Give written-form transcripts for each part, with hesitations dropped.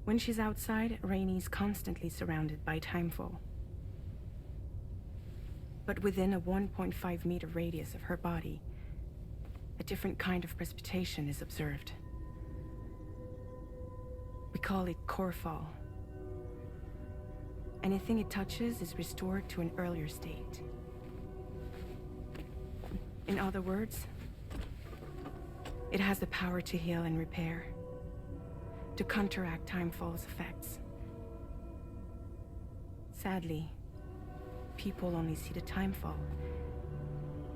When she's outside, Rainey's constantly surrounded by timefall. But within a 1.5-meter radius of her body, a different kind of precipitation is observed. We call it core fall. Anything it touches is restored to an earlier state. In other words, it has the power to heal and repair, to counteract timefall's effects. Sadly, people only see the timefall,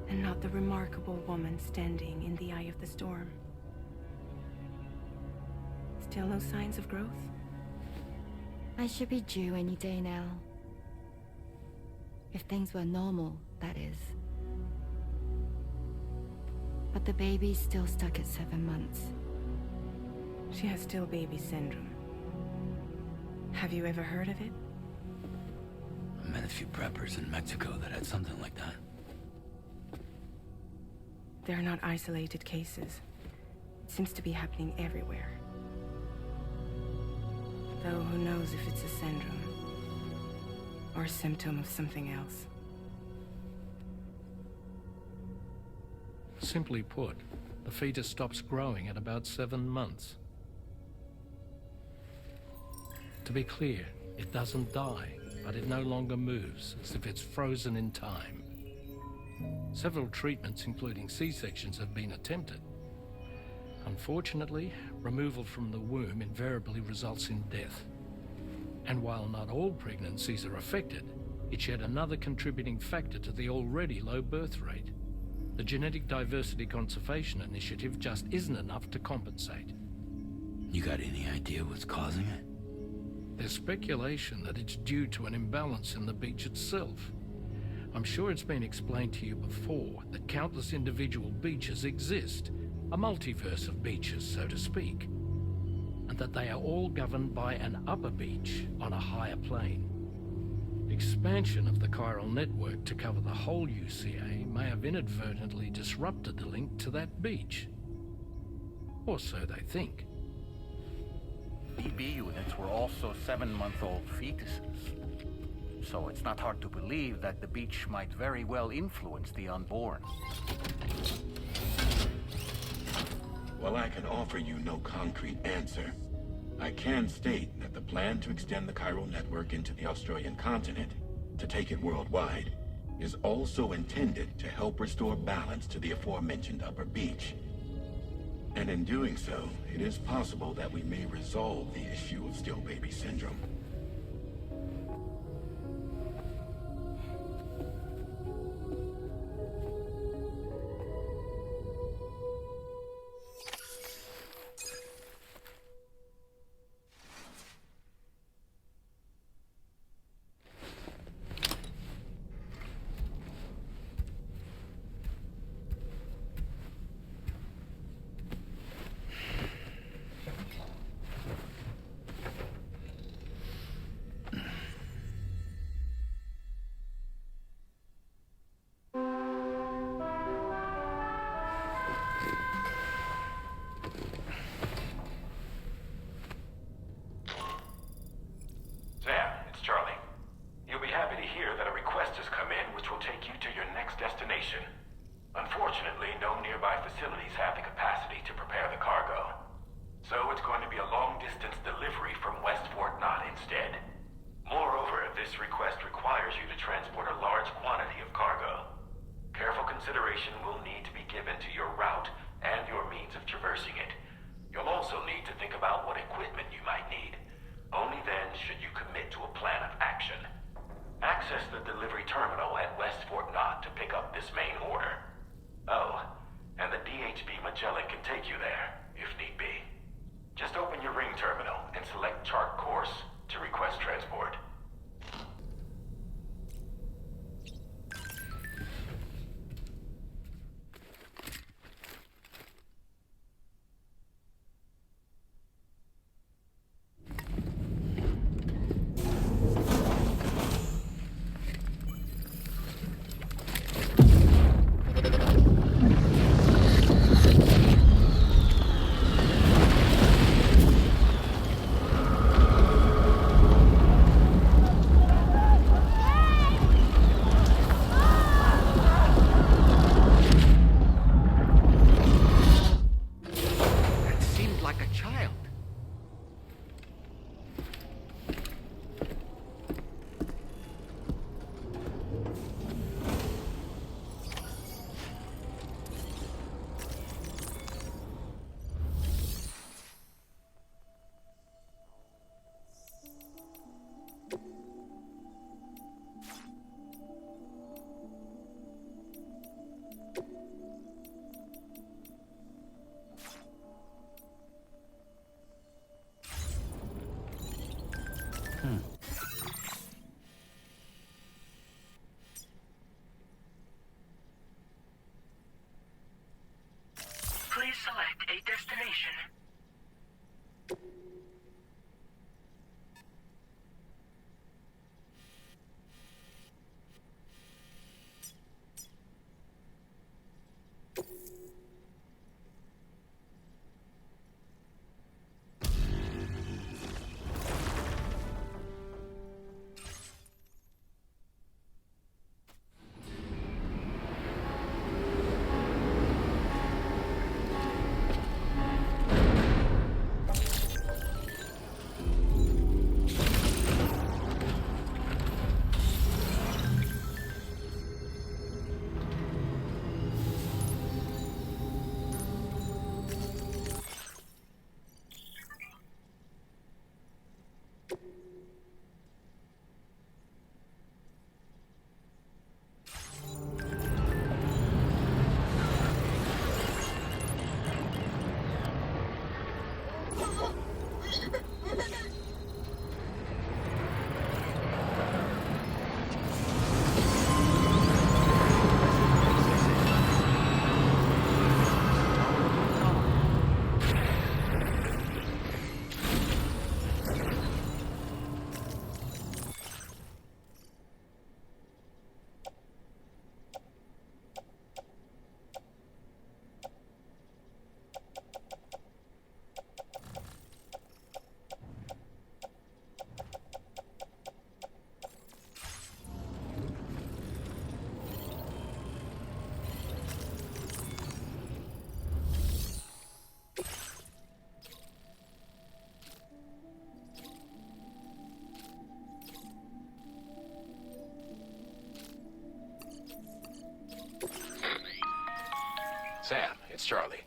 and not the remarkable woman standing in the eye of the storm. Still no signs of growth? I should be due any day now. If things were normal, that is. But the baby's still stuck at 7 months. She has still baby syndrome. Have you ever heard of it? I met a few preppers in Mexico that had something like that. They're not isolated cases. It seems to be happening everywhere. Though who knows if it's a syndrome or a symptom of something else. Simply put, the fetus stops growing at about 7 months. To be clear, it doesn't die, but it no longer moves, as if it's frozen in time. Several treatments, including C-sections, have been attempted. Unfortunately, removal from the womb invariably results in death. And while not all pregnancies are affected, it's yet another contributing factor to the already low birth rate. The Genetic Diversity Conservation Initiative just isn't enough to compensate. You got any idea what's causing it? There's speculation that it's due to an imbalance in the beach itself. I'm sure it's been explained to you before that countless individual beaches exist, a multiverse of beaches, so to speak, and that they are all governed by an upper beach on a higher plane. Expansion of the chiral network to cover the whole UCA may have inadvertently disrupted the link to that beach. Or so they think. BB units were also 7-month-old fetuses. So it's not hard to believe that the beach might very well influence the unborn. While I can offer you no concrete answer, I can state that the plan to extend the chiral network into the Australian continent, to take it worldwide, is also intended to help restore balance to the aforementioned upper beach. And in doing so, it is possible that we may resolve the issue of still baby syndrome. Please select a destination. Sam, it's Charlie.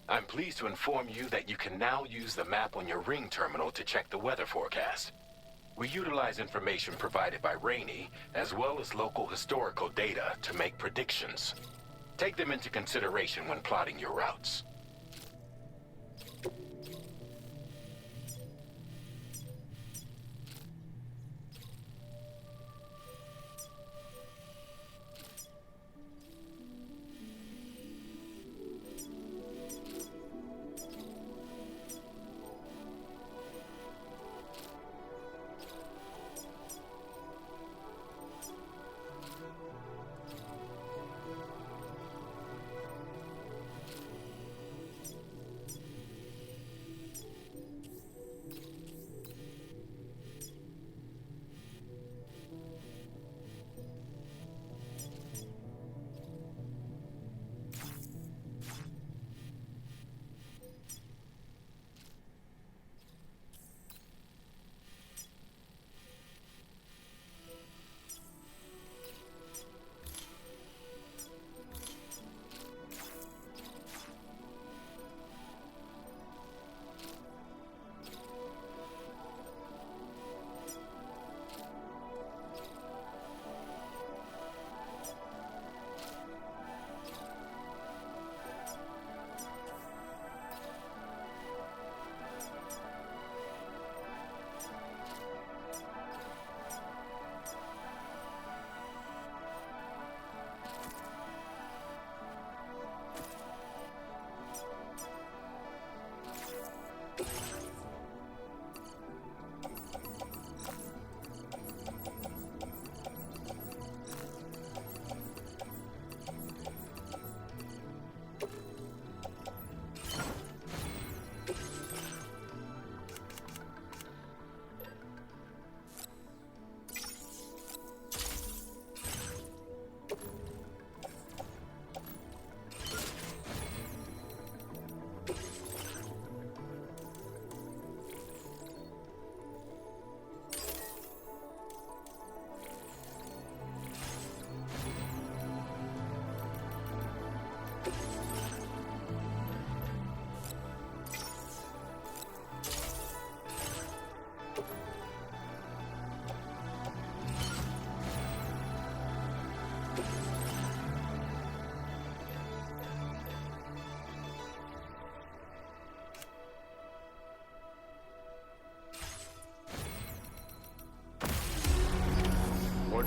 I'm pleased to inform you that you can now use the map on your Ring terminal to check the weather forecast. We utilize information provided by Rainey, as well as local historical data, to make predictions. Take them into consideration when plotting your routes.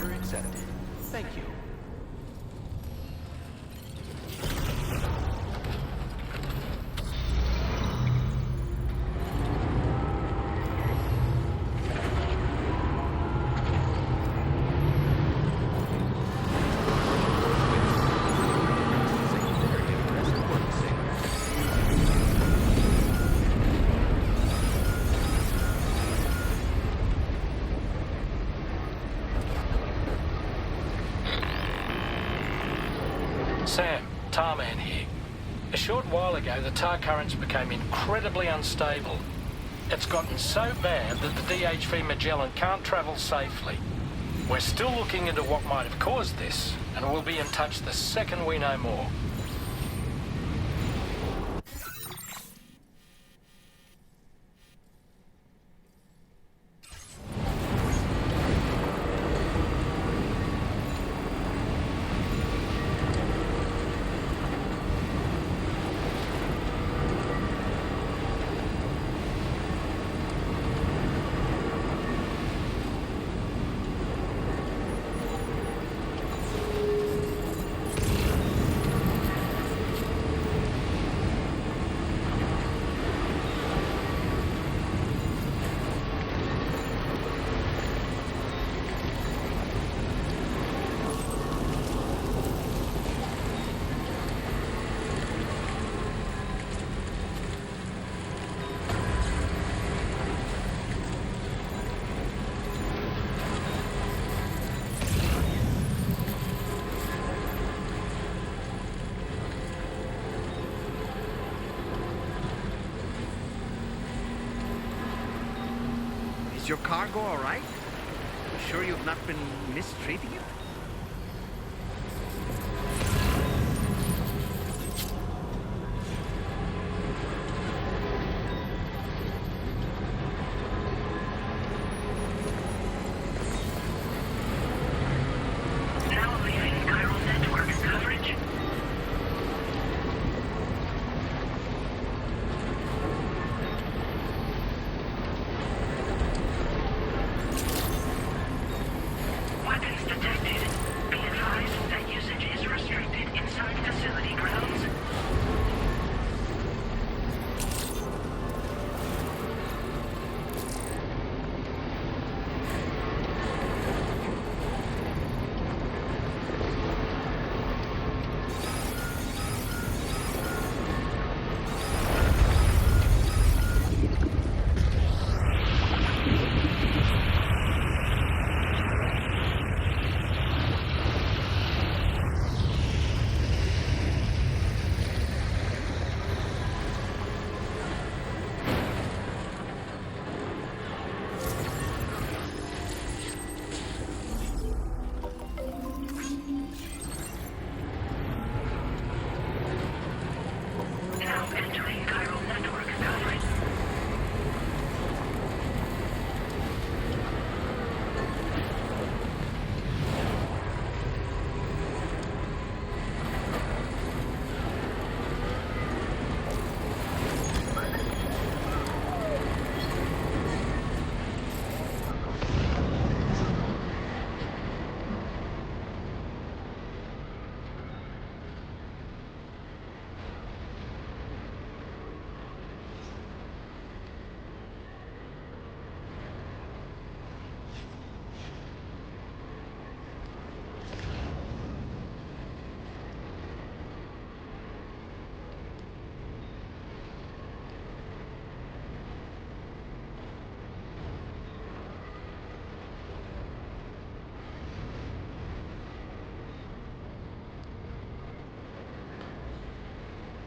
Order accepted. Thank you. Sam, Tarman here. A short while ago, the tar currents became incredibly unstable. It's gotten so bad that the DHV Magellan can't travel safely. We're still looking into what might have caused this, and we'll be in touch the second we know more. Is your cargo all right? Sure you've not been mistreating it? Now leaving chiral network coverage. Weapons detected. Be advised that usage is restricted inside facility grounds. Now entering chiral network coverage.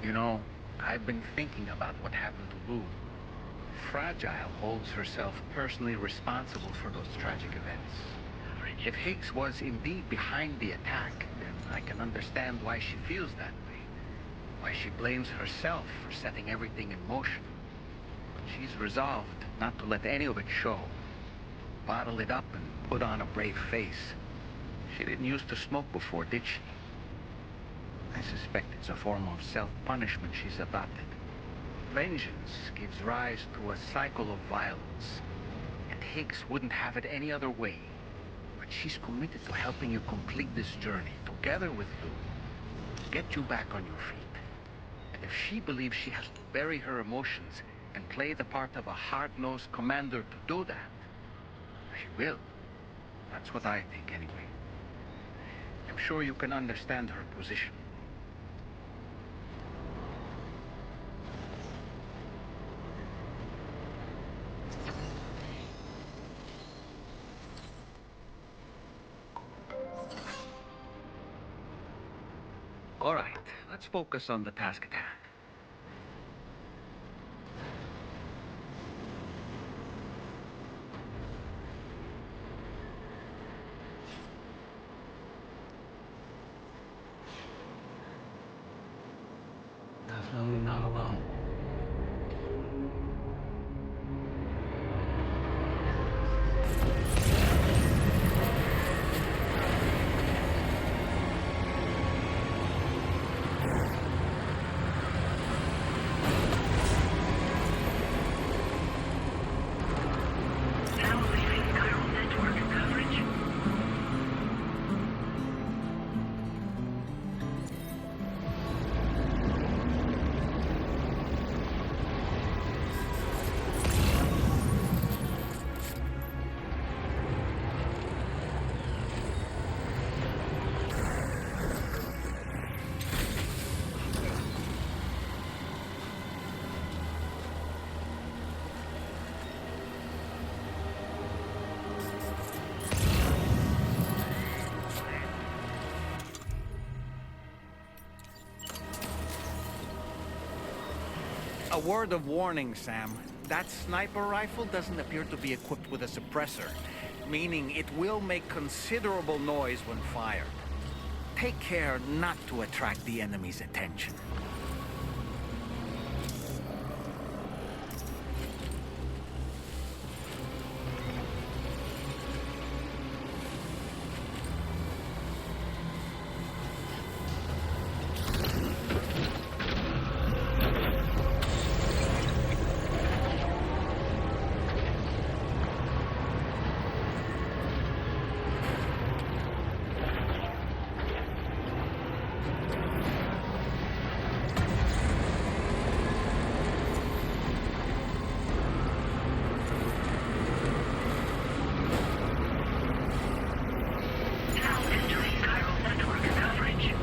You know, I've been thinking about what happened to Lou. Fragile holds herself personally responsible for those tragic events. If Higgs was indeed behind the attack, then I can understand why she feels that way. Why she blames herself for setting everything in motion. But she's resolved not to let any of it show. Bottle it up and put on a brave face. She didn't used to smoke before, did she? I suspect it's a form of self-punishment she's adopted. Vengeance gives rise to a cycle of violence, and Higgs wouldn't have it any other way. but she's committed to helping you complete this journey, together with you, get you back on your feet. And if she believes she has to bury her emotions and play the part of a hard-nosed commander to do that, she will. That's what I think, anyway. I'm sure you can understand her position. All right, let's focus on the task at hand. Definitely not alone. Now leaving chiral network coverage. A word of warning, Sam. That sniper rifle doesn't appear to be equipped with a suppressor, meaning it will make considerable noise when fired. Take care not to attract the enemy's attention. Now entering chiral network coverage.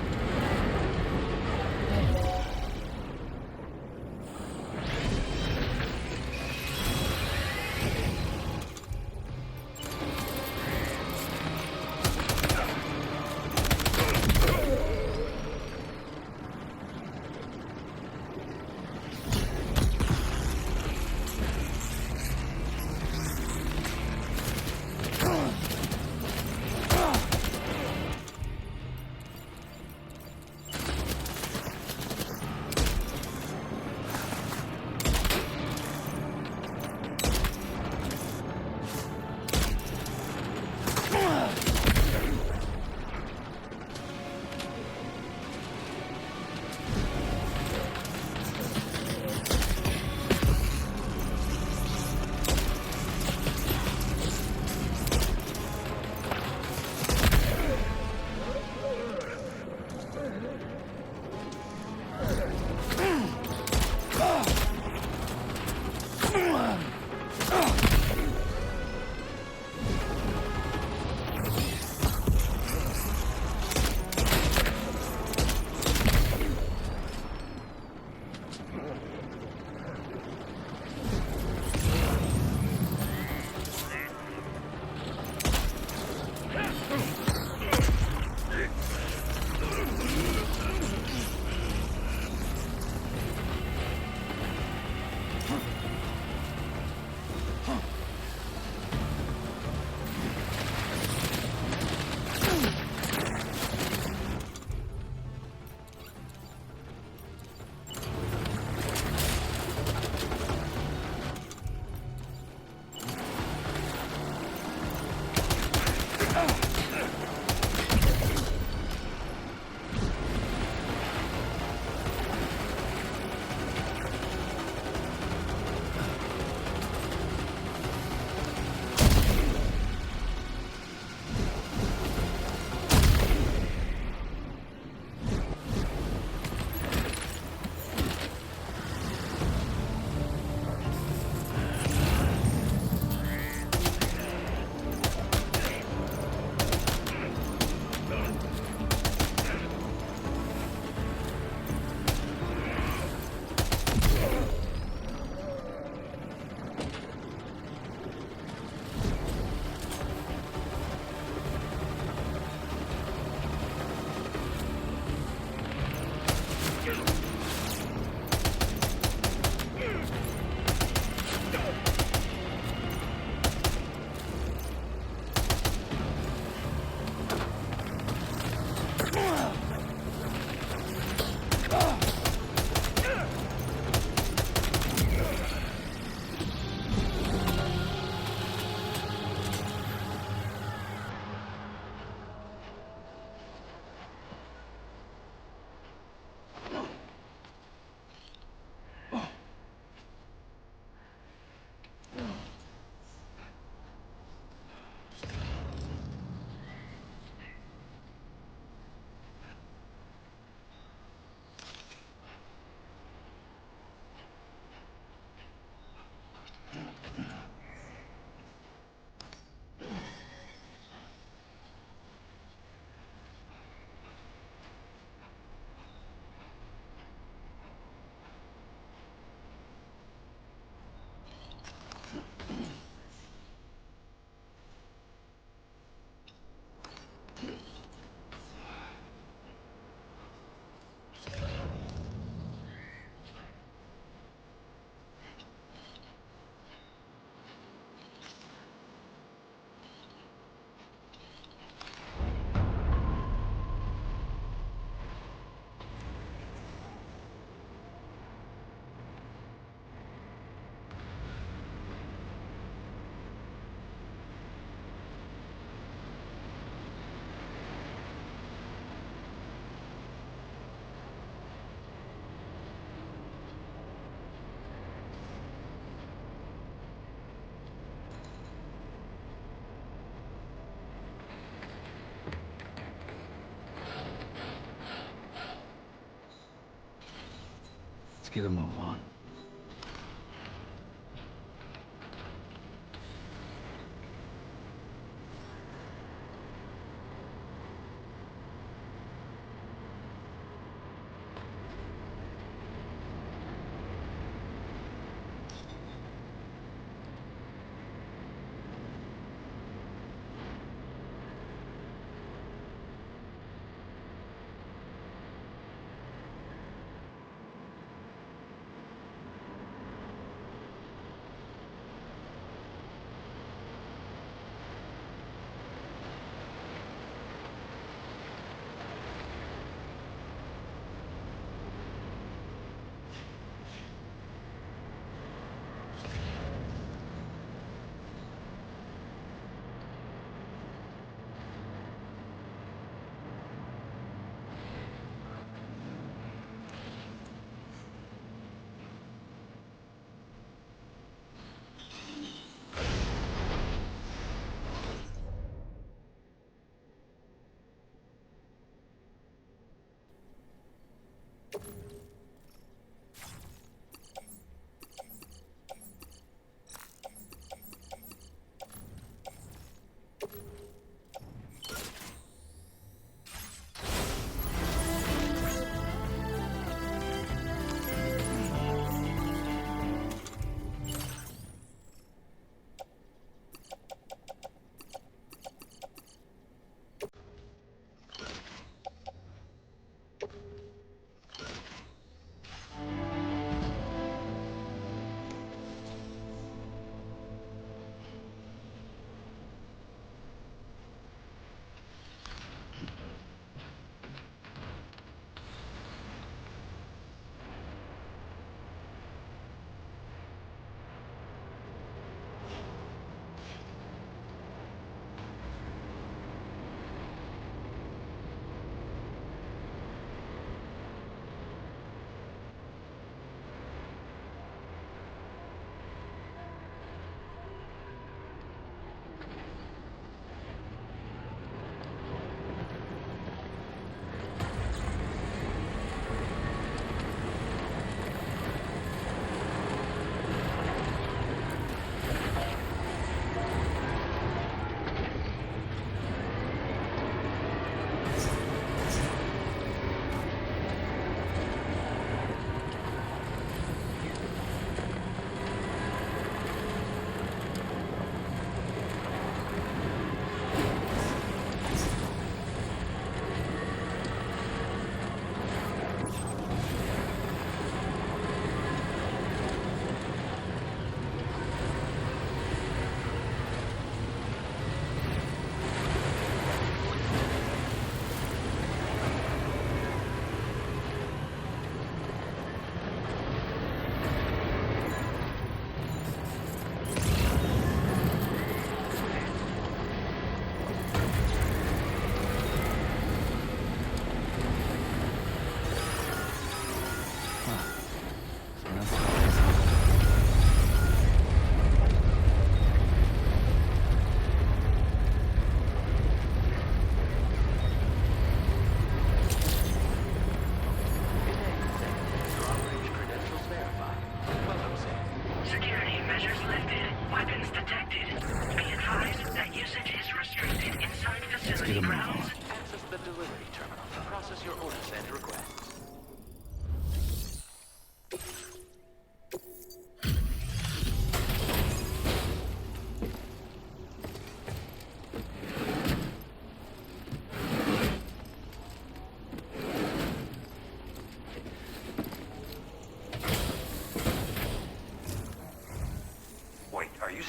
Let's get a move on.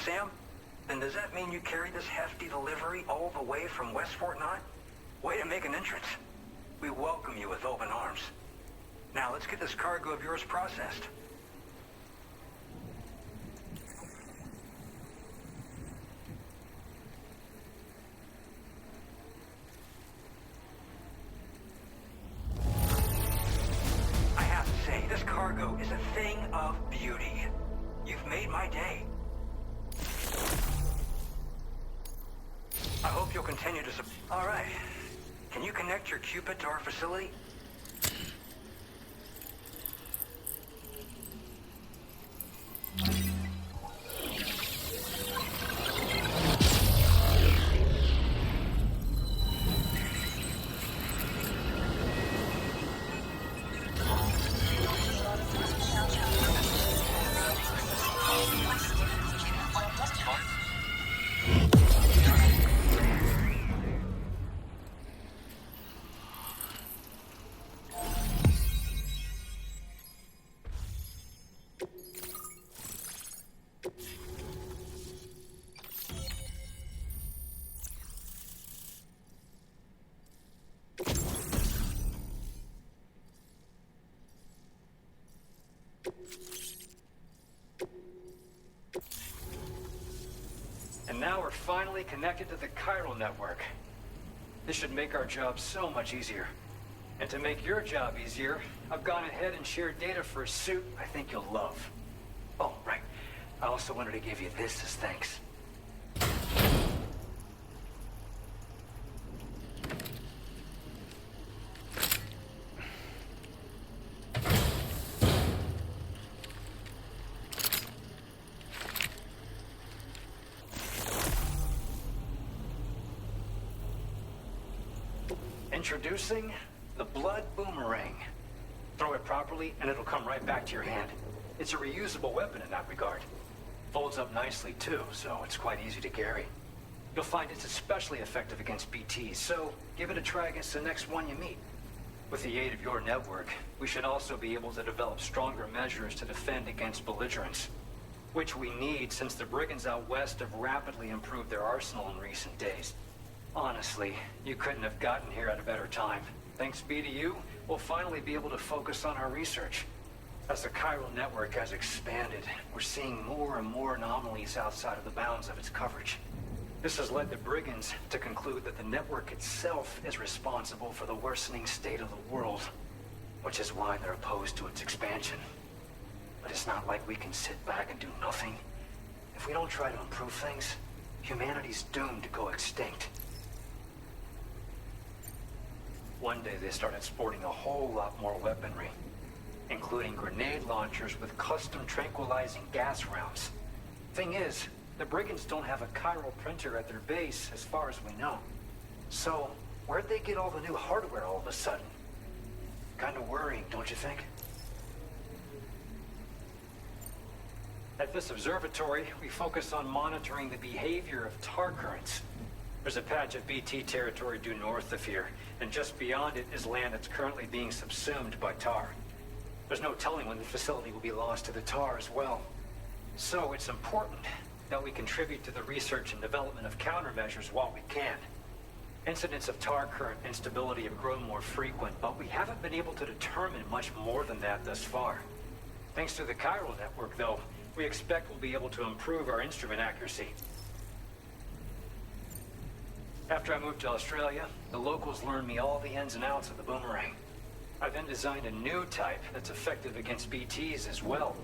Sam? Then does that mean you carried this hefty delivery all the way from West Fort 9? Way to make an entrance. We welcome you with open arms. Now let's get this cargo of yours processed. I have to say, this cargo is a thing of beauty. You've made my day. I hope you'll continue to All right. Can you connect your Cupid to our facility? we're finally connected to the chiral network. This should make our job so much easier. And to make your job easier, I've gone ahead and shared data for a suit I think you'll love. Oh, right. I also wanted to give you this as thanks. Introducing the Blood Boomerang. Throw it properly and it'll come right back to your hand. It's a reusable weapon in that regard. Folds up nicely too, so it's quite easy to carry. You'll find it's especially effective against BTs, so give it a try against the next one you meet. With the aid of your network, we should also be able to develop stronger measures to defend against belligerents, which we need since the brigands out west have rapidly improved their arsenal in recent days. Honestly, you couldn't have gotten here at a better time. Thanks be to you, we'll finally be able to focus on our research. As the chiral network has expanded, we're seeing more and more anomalies outside of the bounds of its coverage. This has led the brigands to conclude that the network itself is responsible for the worsening state of the world, which is why they're opposed to its expansion. But it's not like we can sit back and do nothing. If we don't try to improve things, humanity's doomed to go extinct. One day they started sporting a whole lot more weaponry, including grenade launchers with custom tranquilizing gas rounds. Thing is, the brigands don't have a chiral printer at their base as far as we know. So, where'd they get all the new hardware all of a sudden? Kind of worrying, don't you think? At this observatory, we focus on monitoring the behavior of tar currents. There's a patch of BT territory due north of here, and just beyond it is land that's currently being subsumed by tar. There's no telling when the facility will be lost to the tar as well. So it's important that we contribute to the research and development of countermeasures while we can. Incidents of tar current instability have grown more frequent, but we haven't been able to determine much more than that thus far. Thanks to the chiral network, though, we expect we'll be able to improve our instrument accuracy. After I moved to Australia, the locals learned me all the ins and outs of the boomerang. I then designed a new type that's effective against BTs as well.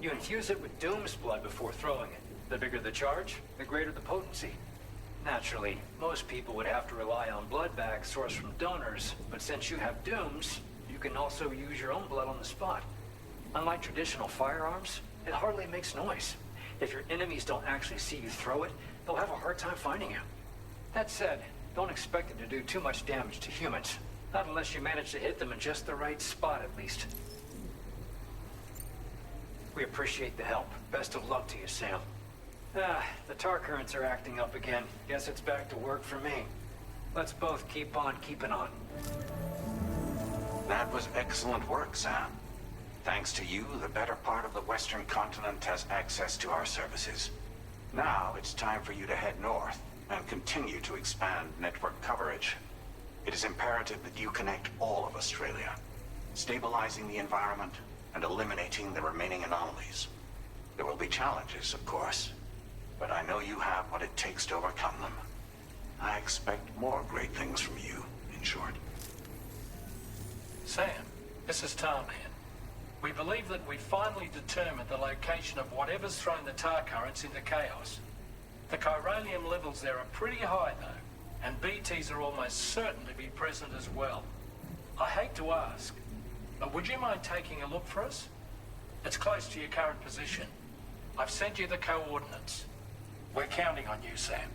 You infuse it with Doom's blood before throwing it. The bigger the charge, the greater the potency. Naturally, most people would have to rely on blood bags sourced from donors, but since you have Doom's, you can also use your own blood on the spot. Unlike traditional firearms, it hardly makes noise. If your enemies don't actually see you throw it, they'll have a hard time finding you. That said, don't expect it to do too much damage to humans. Not unless you manage to hit them in just the right spot, at least. We appreciate the help. Best of luck to you, Sam. The tar currents are acting up again. Guess it's back to work for me. Let's both keep on keeping on. That was excellent work, Sam. Thanks to you, the better part of the Western continent has access to our services. Now it's time for you to head north and continue to expand network coverage. It is imperative that you connect all of Australia, stabilizing the environment and eliminating the remaining anomalies. There will be challenges, of course, but I know you have what it takes to overcome them. I expect more great things from you, in short. Sam, this is Tom here. We believe that we finally determined the location of whatever's thrown the tar currents into chaos. The chiralium levels there are pretty high, though, and BTs are almost certain to be present as well. I hate to ask, but would you mind taking a look for us? It's close to your current position. I've sent you the coordinates. We're counting on you, Sam.